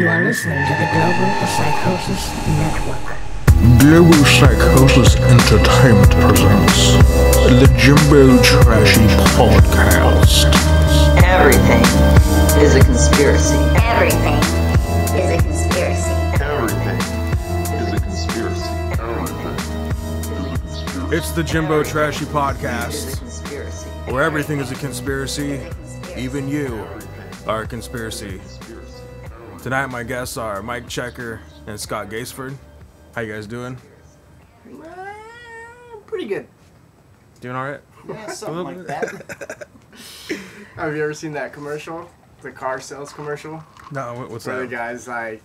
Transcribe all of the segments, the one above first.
You are listening to the Global Psychosis Network. Global Psychosis Entertainment presents the Jimbo Trashy Podcast. Everything is a conspiracy. Everything is a conspiracy. Everything is a conspiracy. Everything is a conspiracy. It's the Jimbo Trashy It's a Podcast, conspiracy. where everything is a conspiracy, even you are a conspiracy. Tonight my guests are Mike Checker and Scott Gaisford. How you guys doing? Pretty good. Doing alright? Yeah, something like that. Have you ever seen that commercial? The car sales commercial? No, what's Where the that? guy's like,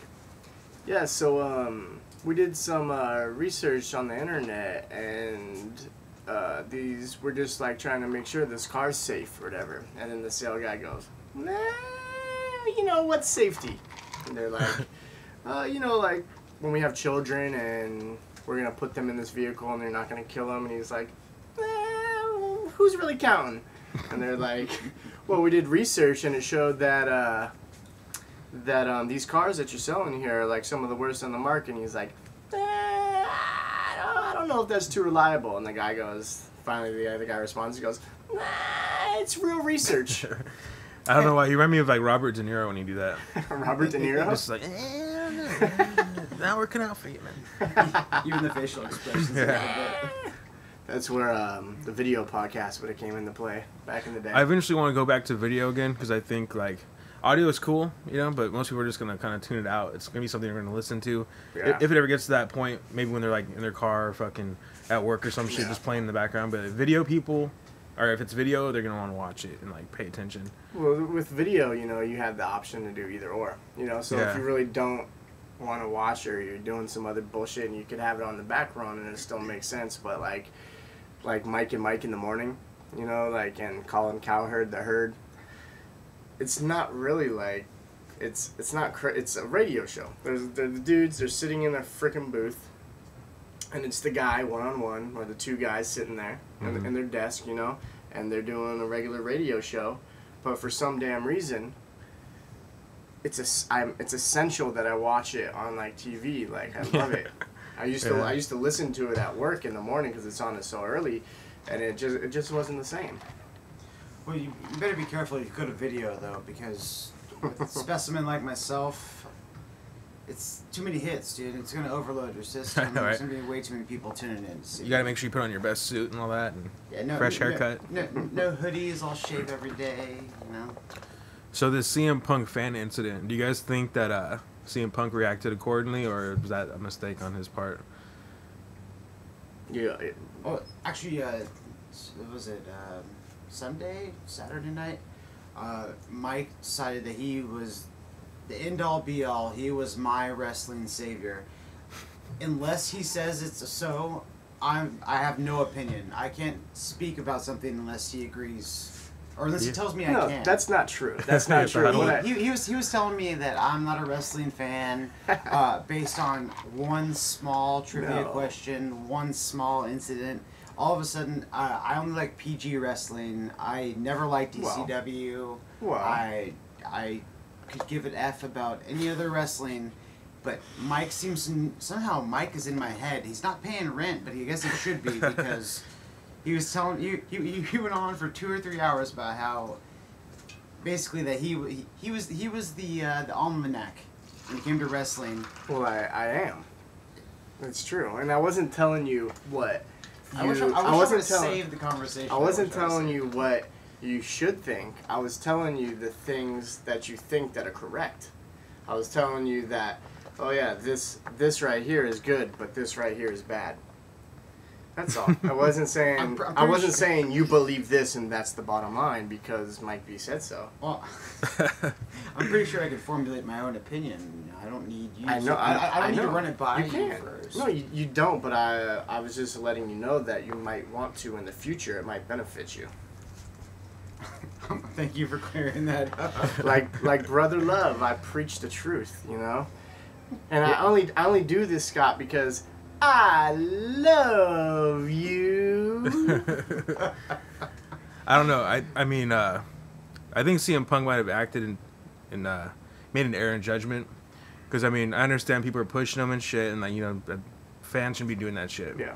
yeah, so we did some research on the internet and we're just like trying to make sure this car's safe or whatever. And then the sale guy goes, nah, you know, what's safety? And they're like, you know, like when we have children and we're going to put them in this vehicle and they're not going to kill them. And he's like, who's really counting? And they're like, well, we did research and it showed that these cars that you're selling here are like some of the worst on the market. And he's like, I don't know if that's too reliable. And the guy goes, finally the other guy responds, he goes, nah, it's real research. I don't know why. You remind me of like Robert De Niro when you do that. Robert De Niro? Just like, not working out for you, man. Even the facial expressions. Yeah. That's where the video podcast would have came into play back in the day. I eventually want to go back to video again because I think like audio is cool, you know, but most people are just gonna kind of tune it out. It's gonna be something they're gonna listen to. Yeah. If it ever gets to that point, maybe when they're like in their car or fucking at work or some shit, just playing in the background. But video people, or if it's video, they're gonna want to watch it and like pay attention. Well, with video, you know, you have the option to do either or. You know, so if you really don't want to watch it or you're doing some other bullshit, and you could have it on the background and it still makes sense. But like Mike and Mike in the morning, you know, like, and Colin Cowherd, the Herd. It's not really like, it's a radio show. They're the dudes, they're sitting in their frickin' booth, and it's the guy one-on-one, or the two guys sitting there in their desk, you know, and they're doing a regular radio show, but for some damn reason, it's essential that I watch it on like TV. Like, I love it. I used to listen to it at work in the morning because it's on it so early, and it just wasn't the same. Well, you better be careful if you go to video, though, because with a specimen like myself, it's too many hits, dude. It's going to overload your system. Know, right? There's going to be way too many people tuning in to see. You gotta make sure you put on your best suit and all that, and fresh haircut. No hoodies. I'll shave every day, you know. So this CM Punk fan incident, do you guys think that CM Punk reacted accordingly, or was that a mistake on his part? Yeah. Oh, actually, was it Saturday night? Mike decided that he was the end-all be-all. He was my wrestling savior. Unless he says it's so, I have no opinion. I can't speak about something unless he agrees. Or unless he tells me I can't. That's not true. That's not true. He was telling me that I'm not a wrestling fan based on one small trivia question, one small incident. All of a sudden, I only like PG wrestling. I never liked ECW. Wow. I could give an F about any other wrestling, but Mike somehow Mike is in my head. He's not paying rent, but I guess he should be because he was telling you. He went on for 2 or 3 hours about how basically that he was the almanac when it came to wrestling. Well, I am. It's true, and I wasn't telling you what. I wish I would have saved the conversation. I wasn't telling you what you should think. I was telling you the things that you think that are correct. I was telling you that, oh yeah, this right here is good, but this right here is bad. That's all. I wasn't saying I wasn't saying you believe this and that's the bottom line because Mike B said so. Well, I'm pretty sure I could formulate my own opinion. I don't need you. I know. I don't need to run it by you first. No, you don't. But I was just letting you know that you might want to in the future. It might benefit you. Thank you for clearing that up. like brother love, I preach the truth, you know. And I only do this, Scott, because I love you. I don't know. I mean, I think CM Punk might have acted and made an error in judgment Because, I mean, I understand people are pushing them and shit, and, like, you know, fans shouldn't be doing that shit. Yeah.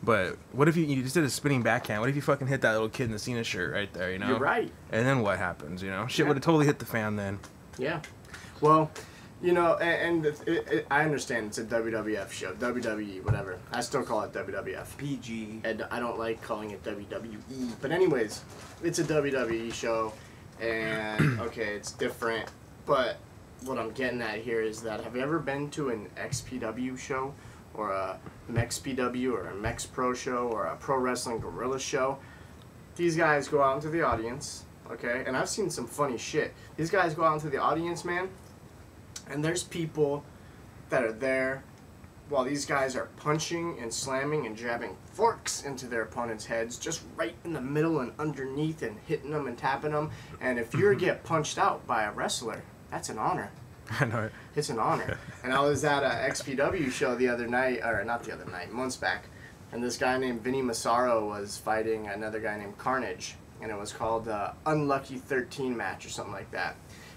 But what if you just did a spinning backhand? What if you fucking hit that little kid in the Cena shirt right there, you know? You're right. And then what happens, you know? Shit would have totally hit the fan then. Yeah. Well, you know, I understand it's a WWF show, WWE, whatever. I still call it WWF. PG. And I don't like calling it WWE. But anyways, it's a WWE show, and okay, it's different. But what I'm getting at here is that, have you ever been to an XPW show, or a MexPW, or a Mex Pro show, or a Pro Wrestling Guerrilla show? These guys go out into the audience, okay? And I've seen some funny shit. These guys go out into the audience, man, and there's people that are there while these guys are punching and slamming and jabbing forks into their opponents' heads, just right in the middle and underneath, and hitting them and tapping them. And if you get punched out by a wrestler, that's an honor. I know it. It's an honor. And I was at a XPW show the other night, or not the other night, months back, and this guy named Vinny Massaro was fighting another guy named Carnage, and it was called Unlucky 13 match or something like that.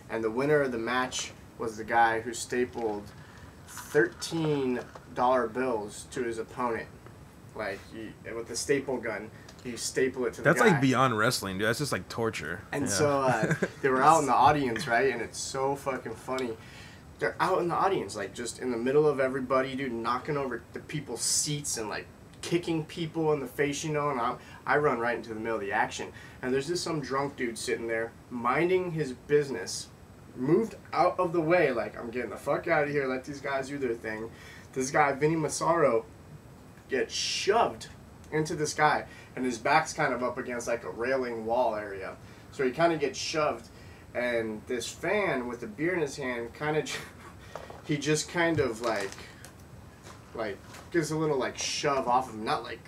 And the winner of the match was the guy who stapled $13 bills to his opponent. Like, with the staple gun, you staple it to the guy. That's like beyond wrestling, dude. That's just like torture. And so they were out in the audience, right? And it's so fucking funny. They're out in the audience, like just in the middle of everybody, dude, knocking over the people's seats and like kicking people in the face, you know. And I run right into the middle of the action. And there's just some drunk dude sitting there minding his business, moved out of the way, like, I'm getting the fuck out of here, let these guys do their thing. This guy, Vinny Massaro, gets shoved into this guy, and his back's kind of up against like a railing wall area. So he kind of gets shoved, and this fan with a beer in his hand he just kind of like gives a little like shove off of him, not like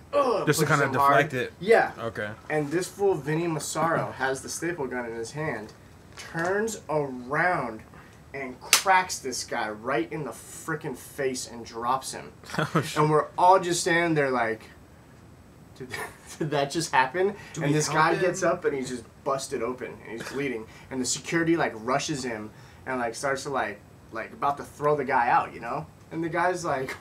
just to kind of deflect it. Yeah. Okay. And this fool Vinny Massaro has the staple gun in his hand, turns around and cracks this guy right in the frickin' face and drops him. Oh, shit. And we're all just standing there like, did that just happen? And this guy gets up and he's just busted open and he's bleeding. And the security like rushes him and like starts to like about to throw the guy out, you know? And the guy's like,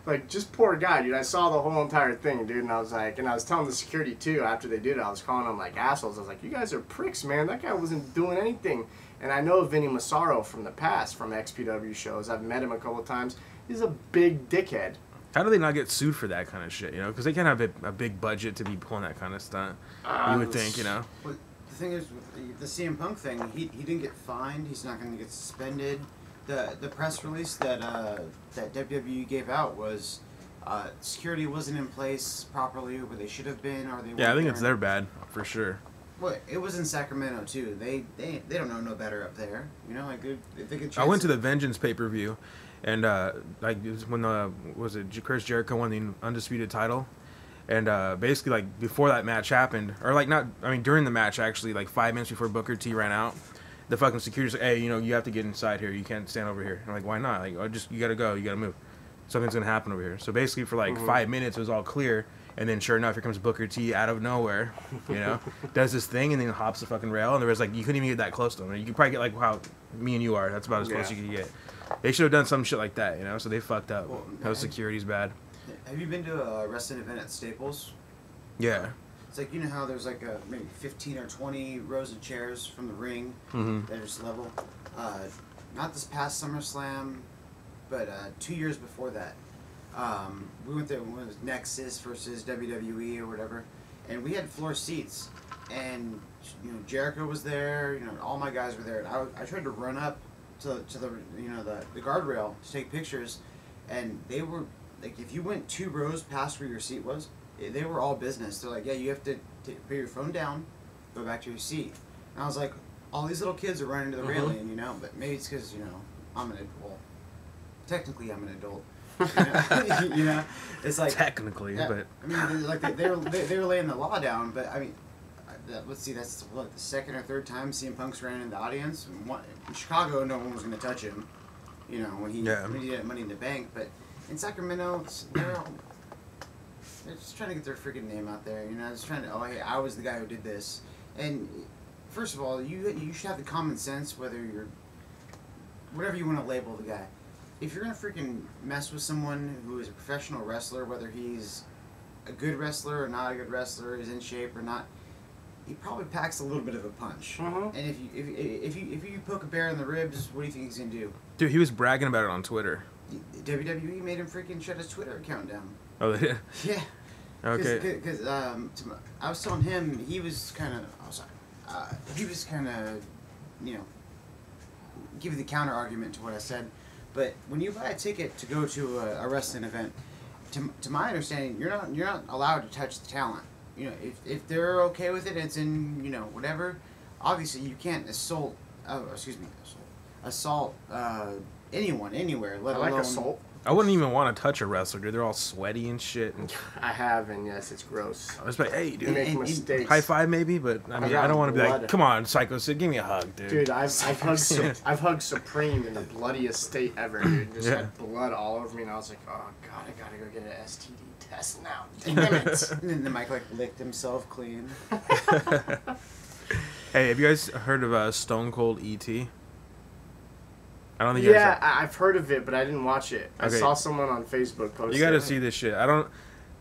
like, just poor guy, dude. I saw the whole entire thing, dude. And I was like, and I was telling the security too after they did it, I was calling them like assholes. I was like, you guys are pricks, man. That guy wasn't doing anything. And I know Vinny Massaro from the past, from XPW shows. I've met him a couple of times. He's a big dickhead. How do they not get sued for that kind of shit, you know? Because they can't have a big budget to be pulling that kind of stunt. You would think, you know? Well, the thing is, with the CM Punk thing, he didn't get fined. He's not going to get suspended. The press release that WWE gave out was security wasn't in place properly where they should have been, or they Yeah, I think it's their bad, for sure. Well, it was in Sacramento too. They don't know no better up there. You know, like they could. I went to the Vengeance pay-per-view, and like it was when was it Chris Jericho won the Undisputed title, and basically like before that match happened, or like not, I mean during the match actually, like 5 minutes before Booker T ran out, the fucking security's like, hey, you know, you have to get inside here. You can't stand over here. I'm like, why not? Like, oh, you gotta go. You gotta move. Something's gonna happen over here. So basically for like 5 minutes it was all clear. And then, sure enough, here comes Booker T out of nowhere, you know, does this thing and then hops the fucking rail. And there was like, you couldn't even get that close to him. You could probably get like how me and you are. That's about as close as you could get. They should have done some shit like that, you know. So they fucked up. Well, How security's bad. Have you been to a wrestling event at Staples? Yeah. It's like, you know how there's like maybe 15 or 20 rows of chairs from the ring that are just level. Not this past SummerSlam, but 2 years before that. We went there when it was Nexus versus WWE or whatever, and we had floor seats, and you know Jericho was there, you know all my guys were there, and I tried to run up to the you know the guardrail to take pictures, and they were like, if you went 2 rows past where your seat was, they were all business. They're like, yeah, you have to put your phone down, go back to your seat. And I was like, all these little kids are running to the railing, you know, but maybe it's because you know I'm an adult. Technically, I'm an adult. You know, it's like Technically, yeah, but I mean, like they were laying the law down, but I mean, let's see, that's what the second or third time CM Punk's ran in the audience. In Chicago, no one was going to touch him, you know, when he did Money in the Bank. But in Sacramento, they're just trying to get their freaking name out there, you know, just trying to, oh hey, I was the guy who did this. And first of all, you should have the common sense, whatever you want to label the guy. if you're gonna freaking mess with someone who is a professional wrestler, whether he's a good wrestler or not a good wrestler, is in shape or not, he probably packs a little bit of a punch. And if you poke a bear in the ribs, what do you think he's gonna do? Dude, he was bragging about it on Twitter. WWE made him freaking shut his Twitter account down. Oh, they did? Yeah. Okay. Because I was telling him he was kind of. Oh, sorry. He was kind of, you know, give you the counter argument to what I said. But when you buy a ticket to go to a wrestling event, to my understanding, you're not allowed to touch the talent. You know, if they're okay with it, it's in, you know, whatever. Obviously, you can't assault anyone anywhere, let alone assault. I wouldn't even want to touch a wrestler, dude. They're all sweaty and shit. And I have, and yes, it's gross. I was like, hey, dude. You make mistakes. High five, maybe, but I mean, I don't want to be like, come on, Psychosis, give me a hug, dude. Dude, I've hugged Supreme in the bloodiest state ever, dude. Just had blood all over me, and I was like, oh god, I gotta go get an STD test now. Damn it! And then the Mike like licked himself clean. Hey, have you guys heard of Stone Cold E.T.? I don't think you guys have. I've heard of it, but I didn't watch it. I saw someone on Facebook post it. You gotta see this shit.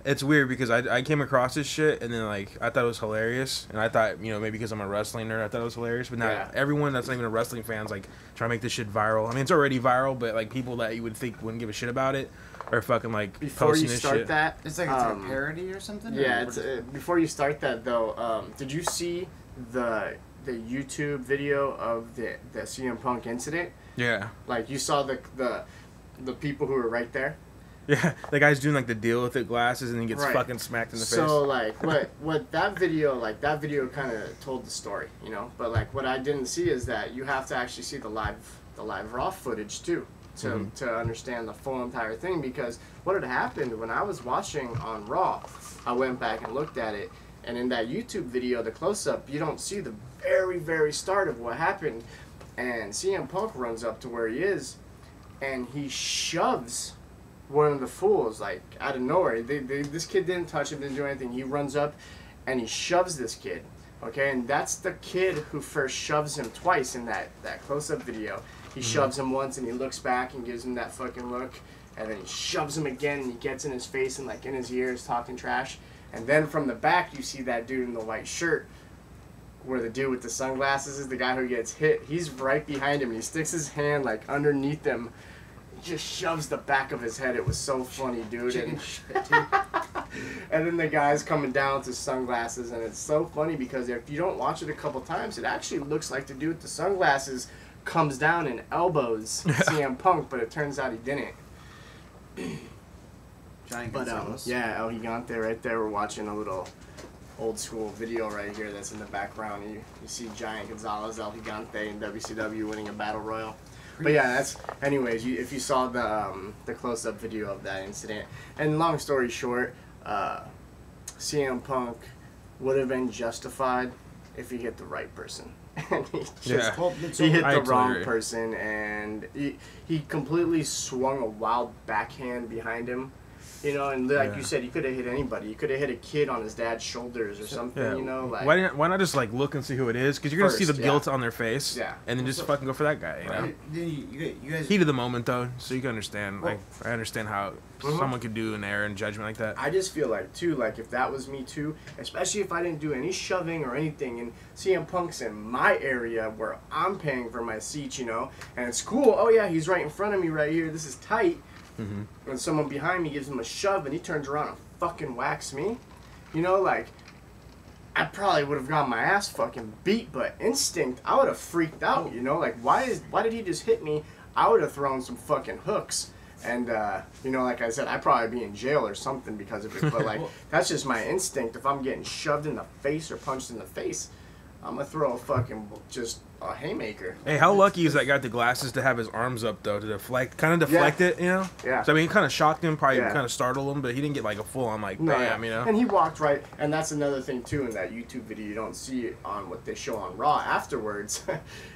It's weird because I came across this shit and then like I thought it was hilarious, and I thought, you know, maybe because I'm a wrestling nerd I thought it was hilarious, but now everyone that's not even a wrestling fan's like trying to make this shit viral. I mean, it's already viral, but like people that you would think wouldn't give a shit about it are fucking like before you posting start this shit. that. It's like it's a parody or something. Yeah, it's before you start that though. Did you see the YouTube video of the CM Punk incident? Yeah. Like you saw the people who were right there. Yeah, the guy's doing like the deal with it glasses and he gets fucking smacked in the face. So like what that video kind of told the story, you know. But like what I didn't see is that you have to actually see the live Raw footage too to understand the full entire thing, because what had happened when I was watching on Raw, I went back and looked at it, and in that YouTube video, the close up, you don't see the very, very start of what happened. And CM Punk runs up to where he is, and he shoves one of the fools, like, out of nowhere. This kid didn't touch him, didn't do anything. He runs up, and he shoves this kid, okay? And that's the kid who first shoves him twice in that close-up video. He shoves him once, and he looks back and gives him that fucking look, and then he shoves him again, and he gets in his face and, like, in his ears talking trash. And then from the back, you see that dude in the white shirt, where the dude with the sunglasses is the guy who gets hit. He's right behind him, and he sticks his hand like underneath him. He just shoves the back of his head. It was so funny, dude. And then the guy's coming down with his sunglasses, and it's so funny because if you don't watch it a couple times, it actually looks like the dude with the sunglasses comes down and elbows CM Punk, but it turns out he didn't. Giant But Gonzalez. El Gigante right there. We're watching a little old school video right here that's in the background. You see Giant Gonzalez, El Gigante, in WCW winning a battle royal. But yeah, that's anyways. If you saw the close up video of that incident, and long story short, CM Punk would have been justified if he hit the right person. And he hit the wrong person, and he completely swung a wild backhand behind him. You know, and like you said, he could have hit anybody. He could have hit a kid on his dad's shoulders or something, you know? Like, why not just, like, look and see who it is? Because you're going to see the guilt on their face. Yeah. And then just fucking go for that guy, you know? You guys, Heat of the moment, though, so you can understand. Like, I understand how someone could do an error in judgment like that. I just feel like, too, like, if that was me, too, especially if I didn't do any shoving or anything, and CM Punk's in my area where I'm paying for my seat, you know? And it's cool. Oh, yeah, he's right in front of me right here. This is tight. When someone behind me gives him a shove and he turns around and fucking whacks me, you know, like, I probably would have gotten my ass fucking beat, but instinct, I would have freaked out, you know, like, why did he just hit me? I would have thrown some fucking hooks, and, you know, like I said, I'd probably be in jail or something because of it, but, like, that's just my instinct. If I'm getting shoved in the face or punched in the face, I'm gonna throw a fucking, just a haymaker. Hey, how lucky is that guy with the glasses to have his arms up, though, to deflect it, you know? Yeah. So, I mean, it kind of shocked him, probably kind of startled him, but he didn't get, like, a full-on, like, bam, you know? And he walked right, and that's another thing, too, in that YouTube video you don't see on what they show on Raw afterwards,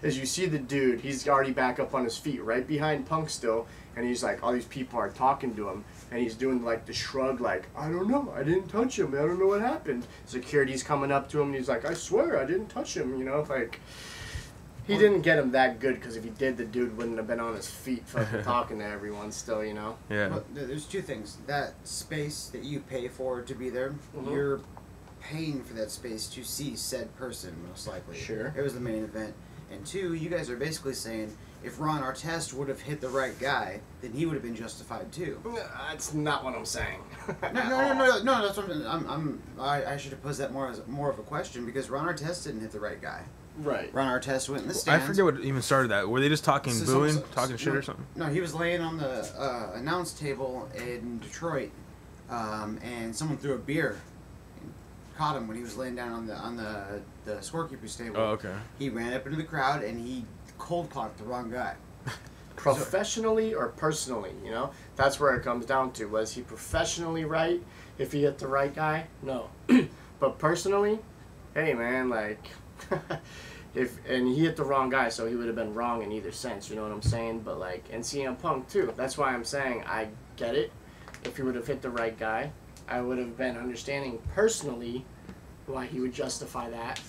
is you see the dude, he's already back up on his feet, right behind Punk still, and he's like, all these people are talking to him, and he's doing, like, the shrug, like, I don't know, I didn't touch him, I don't know what happened. Security's coming up to him, and he's like, I swear, I didn't touch him, you know, like, He didn't get him that good because if he did, the dude wouldn't have been on his feet fucking talking to everyone still, you know? Yeah. Well, there's two things. That space that you pay for to be there, you're paying for that space to see said person, most likely. Sure. It was the main event. And two, you guys are basically saying if Ron Artest would have hit the right guy, then he would have been justified too. That's not what I'm saying. No, that's what I should have posed that more as more of a question because Ron Artest didn't hit the right guy. Right. Ron Artest went in the I stands. forget what even started that. Were they just talking, booing, talking shit or something? No, he was laying on the announce table in Detroit, and someone threw a beer. And caught him when he was laying down on the scorekeeper's table. Oh, okay. He ran up into the crowd and he cold clocked the wrong guy. Professionally or personally, you know? That's where it comes down to. Was he professionally right if he hit the right guy? No. But personally, hey man, like, and he hit the wrong guy, so he would have been wrong in either sense, you know what I'm saying? But like, and CM Punk too. That's why I'm saying I get it. If he would have hit the right guy, I would have been understanding personally why he would justify that.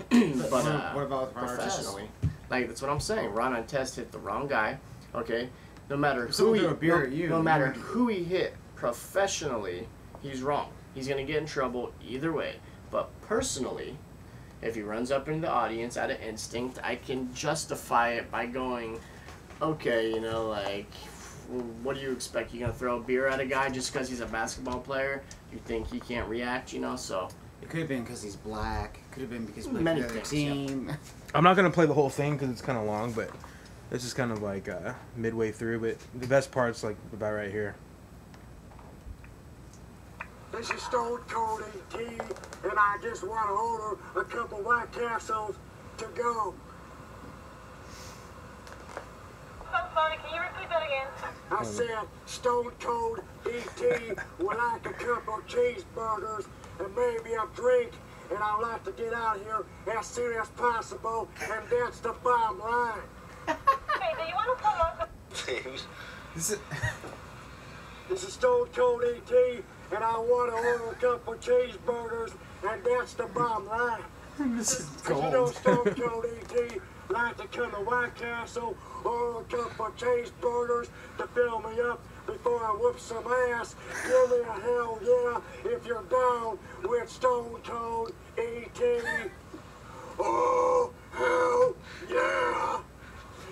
But what about Ron professionally? Like, that's what I'm saying. Ron Artest hit the wrong guy. Okay, no matter If who someone threw a beer at you, no matter you- who he hit professionally, he's wrong. He's gonna get in trouble either way. But personally, if he runs up into the audience out of instinct, I can justify it by going, okay, you know, like, what do you expect? You gonna throw a beer at a guy just because he's a basketball player? You think he can't react? You know, so. It could have been because he's black. Could have been because he played Many for the other things, team. I'm not gonna play the whole thing because it's kind of long, but it's just kind of like midway through. But the best part's like about right here. This is Stone Cold ET, and I just want to order a couple White Castles to go. Sorry, can you repeat that again? I said Stone Cold ET would like a couple cheeseburgers and maybe a drink, and I'd like to get out of here as soon as possible, and that's the bottom line. Hey, do you want to come on? This is Stone Cold ET, and I want to order a couple cheeseburgers, and that's the bottom line. This is You know Stone Cold ET like to come to White Castle, order a couple cheeseburgers to fill me up before I whoop some ass. Give me a hell yeah if you're down with Stone Cold ET. Oh, hell yeah!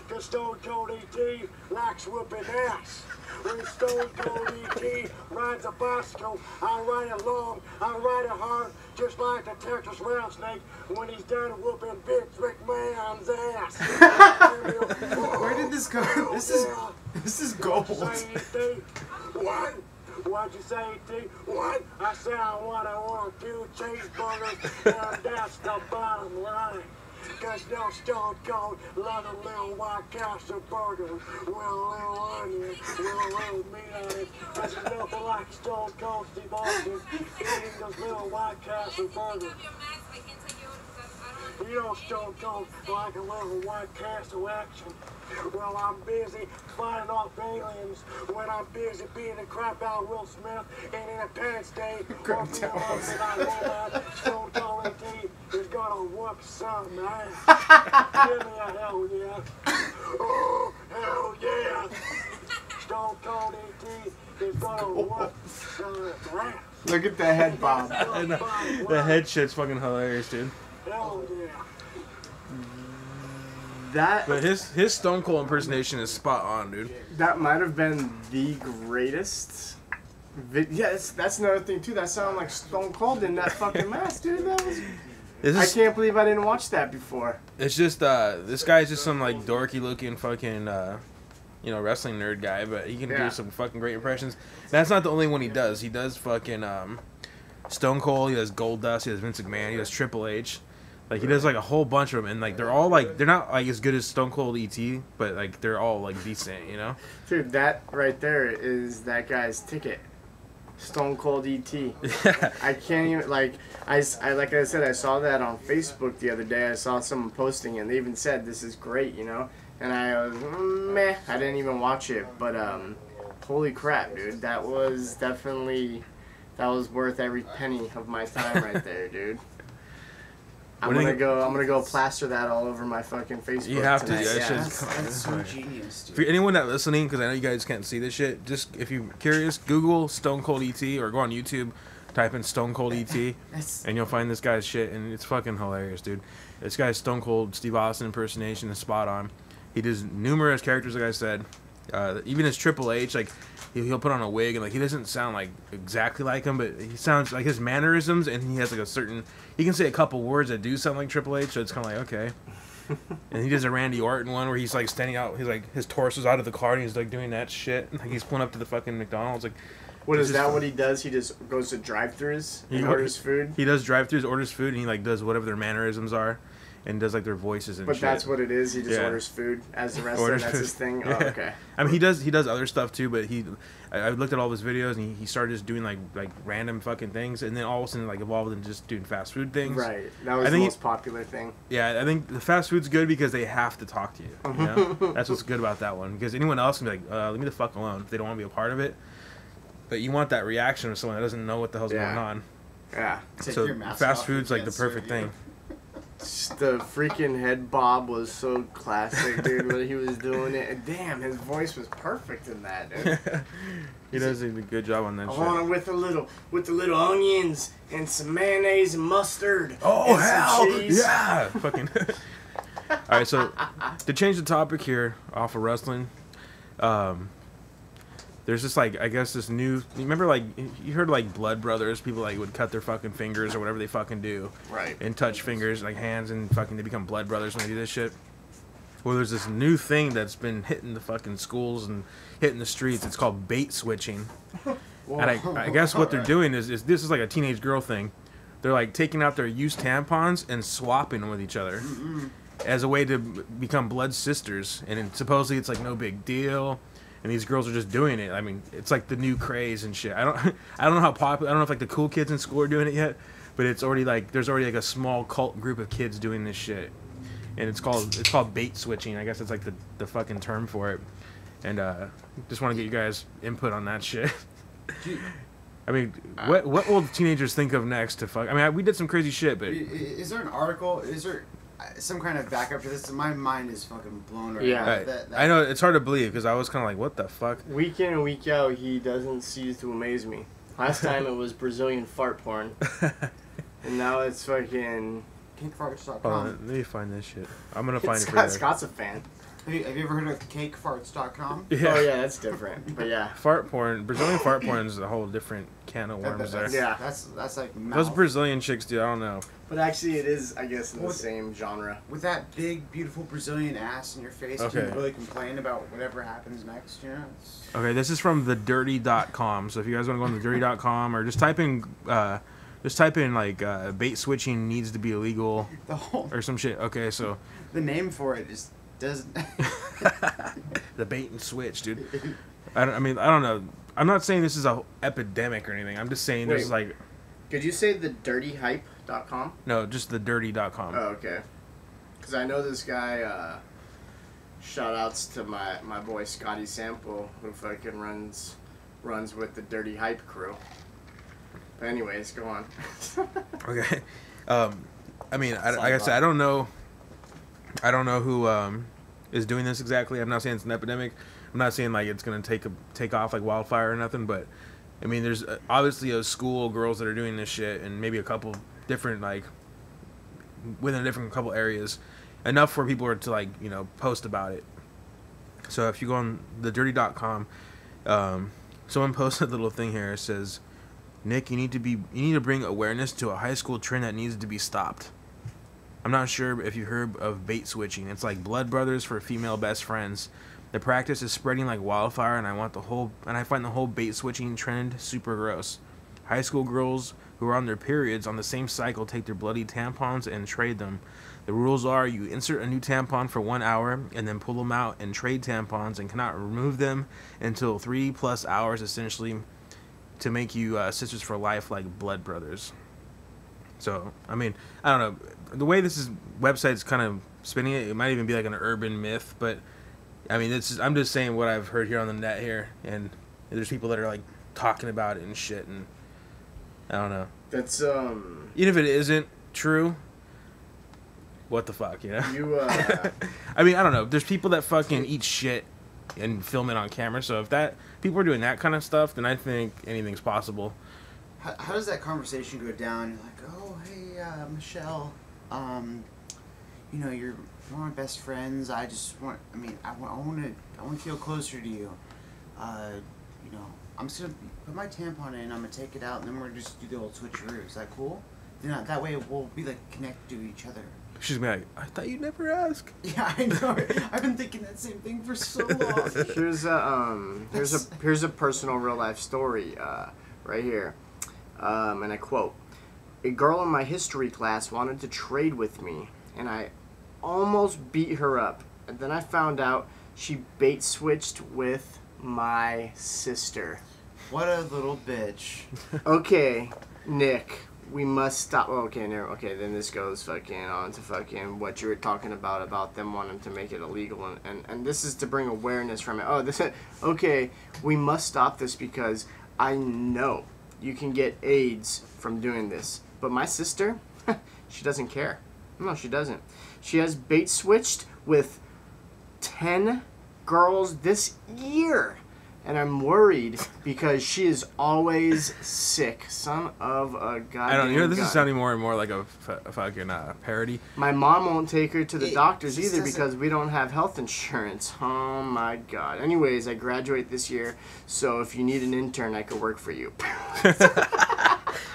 Cause Stone Cold ET likes whooping ass. When Stone Cold ET rides a bicycle, I ride along, I ride it hard, just like the Texas rattlesnake when he's done whooping Vince McMahon's ass. Where did this go? This is gold. What? What'd you say, ET? What? I said I want to order 2 cheeseburgers, and that's the bottom line. Cause no Stone Cold love a little White Castle burger with a little onion, with a little meat on it. Cause there's nothing like Stone Cold Steve Austin eating those little White Castle burgers. You know Stone Cold like a little White Castle action. Well, I'm busy fighting off aliens when I'm busy beating the crap out of Will Smith and in a Penn State or being a robot. Stone Cold ET is gonna whoop some ass. Give me a hell yeah. Oh, hell yeah. Stone Cold ET is gonna whoop some ass. Look at the head bob. The head shit's fucking hilarious, dude. Hell yeah. But his Stone Cold impersonation is spot on, dude. That might have been the greatest. Yeah, that's another thing too. That sounded like Stone Cold in that fucking mask, dude. That was. I can't believe I didn't watch that before. It's just this guy's just some like dorky looking fucking wrestling nerd guy, but he can do some fucking great impressions. That's not the only one he does. He does fucking Stone Cold. He does Goldust. He does Vince McMahon. He does Triple H. Like he does like a whole bunch of them, and like they're all like they're not like as good as Stone Cold ET, but like they're all like decent, you know. Dude, that right there is that guy's ticket. Stone Cold ET. Yeah. I can't even like I like I said I saw that on Facebook the other day. I saw someone posting it, and they even said this is great, you know. And I was meh. I didn't even watch it, but holy crap, dude, that was definitely worth every penny of my time right there, dude. I'm gonna go plaster that all over my fucking Facebook. You have tonight. to. Yeah. That's so genius, dude. For anyone that listening, because I know you guys can't see this shit, just if you're curious, Google Stone Cold ET or go on YouTube, type in Stone Cold ET, and you'll find this guy's shit, and it's fucking hilarious, dude. This guy's Stone Cold Steve Austin impersonation is spot on. He does numerous characters, like I said. Even his Triple H, like he'll put on a wig and like he doesn't sound like exactly like him, but he sounds like his mannerisms, and he has like a certain. He can say a couple words that do sound like Triple H, so it's kind of like okay. And he does a Randy Orton one where he's like standing out, he's like his torso's out of the car, and he's like doing that shit, like he's pulling up to the fucking McDonald's, like. What is that? What he does? He just goes to drive-thrus and orders food. He does drive-thrus, orders food, and he like does whatever their mannerisms are, and does like their voices and but shit. But that's what it is. He just orders food as the wrestler. That's his thing. Yeah. Oh, okay. I mean, he does other stuff too, but I looked at all his videos, and he started just doing like random fucking things, and then all of a sudden like evolved into just doing fast food things. Right. That was the most popular thing. Yeah, I think the fast food's good because they have to talk to you. You know? That's what's good about that one, because anyone else can be like, leave me the fuck alone if they don't want to be a part of it. But you want that reaction of someone that doesn't know what the hell's going on. Yeah. So fast food's like the perfect thing. The freaking head bob was so classic, dude, when he was doing it. And damn, his voice was perfect in that, dude. He does a good job on that shit. I want it with the little onions and some mayonnaise and mustard. Oh, and hell! some cheese. Yeah! Fucking. Alright, so to change the topic here off of wrestling, there's just like, I guess this new, you remember like, you heard like Blood Brothers, people like would cut their fucking fingers or whatever they fucking do. Right. And touch fingers, like hands, and fucking they become Blood Brothers when they do this shit. Well, there's this new thing that's been hitting the fucking schools and hitting the streets. It's called bait switching. And I guess what they're doing is this is like a teenage girl thing. They're like taking out their used tampons and swapping them with each other as a way to become blood sisters. And supposedly it's like no big deal. And these girls are just doing it. I mean, it's like the new craze and shit. I don't know how popular. I don't know if like the cool kids in school are doing it yet, but it's already like there's already like a small cult group of kids doing this shit, and it's called bait switching. I guess it's like the fucking term for it. And just want to get you guys input on that shit. I mean, what will teenagers think of next to fuck? I mean, we did some crazy shit, but is there an article? Is there some kind of backup to this? My mind is fucking blown right now. Yeah. I know it's hard to believe because I was kind of like, what the fuck? Week in and week out, he doesn't cease to amaze me. Last time it was Brazilian fart porn, and now it's fucking cakefarts.com. Oh, let me find this shit. I'm gonna find it for you. Scott's a fan. Have you ever heard of cakefarts.com? Yeah. Oh yeah, that's different. But yeah, fart porn, Brazilian fart porn is a whole different can of worms there. Yeah, that's like mouth. Those Brazilian chicks, dude, I don't know. But actually, it is, I guess, in the same genre. With that big, beautiful Brazilian ass in your face, Okay. can you really complain about whatever happens next? You know? Okay, this is from thedirty.com. So if you guys want to go on thedirty.com or just type in like bait switching needs to be illegal or some shit. Okay, so the name for it is doesn't. The bait and switch, dude. I don't know. I'm not saying this is a epidemic or anything. I'm just saying there's like. Could you say thedirtyhype.com? No, just thedirty.com. Oh, okay. Because I know this guy. Shout outs to my boy Scotty Sample, who fucking runs with the Dirty Hype crew. But anyways, go on. Okay. I mean, like I said, I don't know who is doing this exactly. I'm not saying it's an epidemic. I'm not saying like it's gonna take off like wildfire or nothing. But I mean, there's obviously a school of girls that are doing this shit, and maybe a couple different like within a different couple areas, enough for people to like post about it. So if you go on thedirty.com, someone posted a little thing here. It says, Nick, you need to bring awareness to a high school trend that needs to be stopped. I'm not sure if you heard of bait switching. It's like blood brothers for female best friends. The practice is spreading like wildfire, and I find the whole bait switching trend super gross. High school girls who are on their periods on the same cycle take their bloody tampons and trade them. The rules are you insert a new tampon for 1 hour and then pull them out and trade tampons and cannot remove them until 3+ hours, essentially, to make you sisters for life like blood brothers. So, I mean, I don't know. The way this website's kind of spinning it might even be like an urban myth, but I mean, I'm just saying what I've heard here on the net here, and there's people that are like talking about it and shit, and I don't know. That's even if it isn't true, what the fuck, you know? You, I mean, I don't know. There's people that fucking eat shit and film it on camera. So if people are doing that kind of stuff, then I think anything's possible. How does that conversation go down? You're like, oh, hey, Michelle, you know, you're one of my best friends. I just want, I want to feel closer to you. You know, I'm just gonna put my tampon in. I'm gonna take it out, and then we're gonna just do the old switcheroo. Is that cool? Then that way we'll be like connected to each other. She's gonna be like, I thought you'd never ask. Yeah, I know. I've been thinking that same thing for so long. Here's a personal real life story, right here, and I quote: "A girl in my history class wanted to trade with me, and I almost beat her up. And then I found out she bait switched with my sister." What a little bitch. Okay, Nick. We must stop. Okay, then this goes fucking on to fucking what you were talking about them wanting to make it illegal, and this is to bring awareness from it. Okay, we must stop this because I know you can get AIDS from doing this, but my sister, she doesn't care. No, she doesn't. She has bait switched with 10 girls this year. And I'm worried because she is always sick. Son of a goddamn I don't know. This gun. is sounding more and more like a fucking parody. My mom won't take her to the doctors either because we don't have health insurance. Oh my god. Anyways, I graduate this year, so if you need an intern, I could work for you.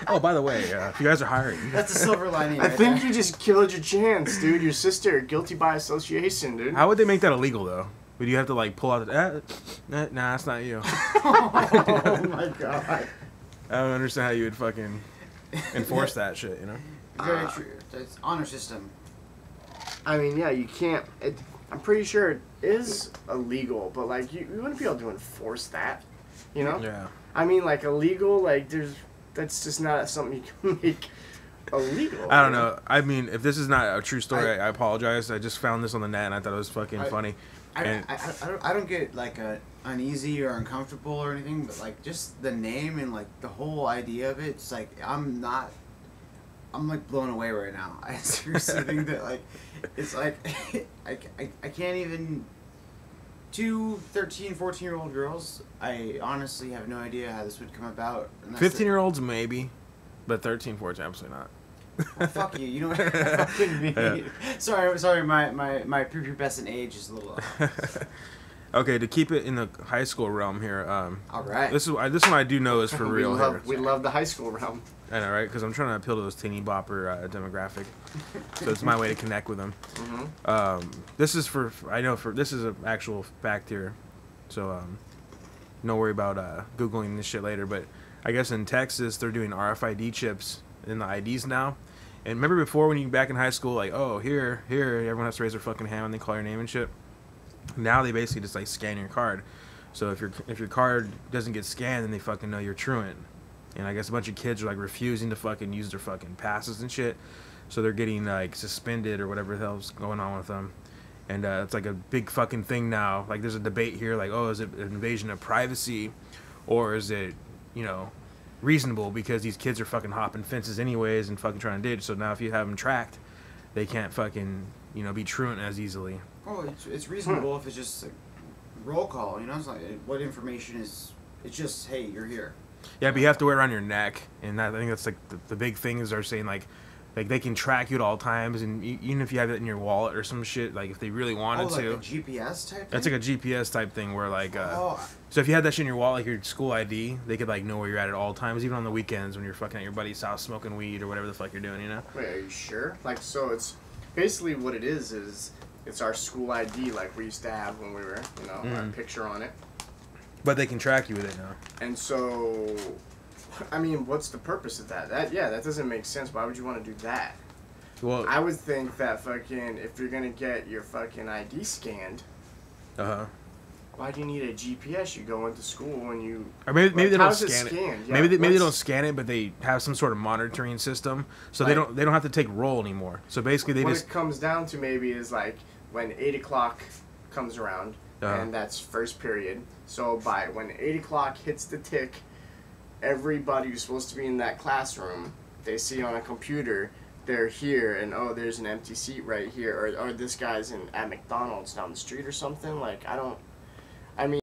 Oh, by the way, if you guys are hiring. That's a silver lining. I think you just killed your chance, dude. Your sister, guilty by association, dude. How would they make that illegal, though? Would you have to, like, pull out the... nah, that's not you. Oh, my God. I don't understand how you would fucking enforce that shit, you know? Very true. It's honor system. I mean, yeah, you can't... I'm pretty sure it is illegal, but, like, you wouldn't be able to enforce that, you know? Yeah. I mean, like, illegal, like, that's just not something you can make illegal. I don't know. I mean, if this is not a true story, I apologize. I just found this on the net, and I thought it was fucking funny. I don't get like uneasy or uncomfortable or anything, but like just the name and like the whole idea of it, it's like I'm like blown away right now. I seriously think that like it's like I can't even. 2 13, 14-year-old girls, I honestly have no idea how this would come about. 15-year-olds maybe, but 13, 14 absolutely not. Well, fuck you. You know what? Fucking me. Yeah. Sorry. My prepubescent age is a little. Okay, to keep it in the high school realm here. All right. This one I do know is for real. We love the high school realm. I know, right? Because I'm trying to appeal to those teeny bopper demographic, so it's my way to connect with them. Mm-hmm. This is this is an actual fact here, so don't worry about googling this shit later. But I guess in Texas they're doing RFID chips in the IDs now. And remember before when you back in high school, like, oh, here, everyone has to raise their fucking hand when they call your name and shit. Now they basically just like scan your card. So if your card doesn't get scanned, then they fucking know you're truant. And I guess a bunch of kids are like refusing to fucking use their fucking passes and shit. So they're getting like suspended or whatever the hell's going on with them. And it's like a big fucking thing now. Like there's a debate here, like, oh, is it an invasion of privacy, or is it, you know, reasonable because these kids are fucking hopping fences anyways and fucking trying to ditch. So now if you have them tracked, they can't fucking, you know, be truant as easily. Oh, it's reasonable if it's just like roll call. You know, it's like what information is. It's just, hey, you're here. Yeah, but you have to wear it around your neck, and I think that's like the big thing is they're saying like they can track you at all times, and even if you have it in your wallet or some shit, like if they really wanted like to. A GPS type thing? That's like a GPS type thing where like so if you had that shit in your wallet, like your school ID, they could like know where you're at all times, even on the weekends when you're fucking at your buddy's house smoking weed or whatever the fuck you're doing, you know? Wait, are you sure? Like, so it's basically what it is it's our school ID like we used to have when we were, you know, our picture on it. But they can track you with it now. And so, I mean, what's the purpose of that? That doesn't make sense. Why would you want to do that? Well, I would think that fucking, if you're gonna get your fucking ID scanned, why do you need a GPS? You go into school and you... Or maybe they don't scan it. Yeah, maybe they don't scan it, but they have some sort of monitoring system, so like, they don't have to take roll anymore. So basically they what just... it comes down to maybe is like when 8 o'clock comes around, and that's first period. So when 8 o'clock hits the tick, everybody who's supposed to be in that classroom, they see on a computer they're here and oh, there's an empty seat right here, or this guy's at McDonald's down the street or something. Like I mean.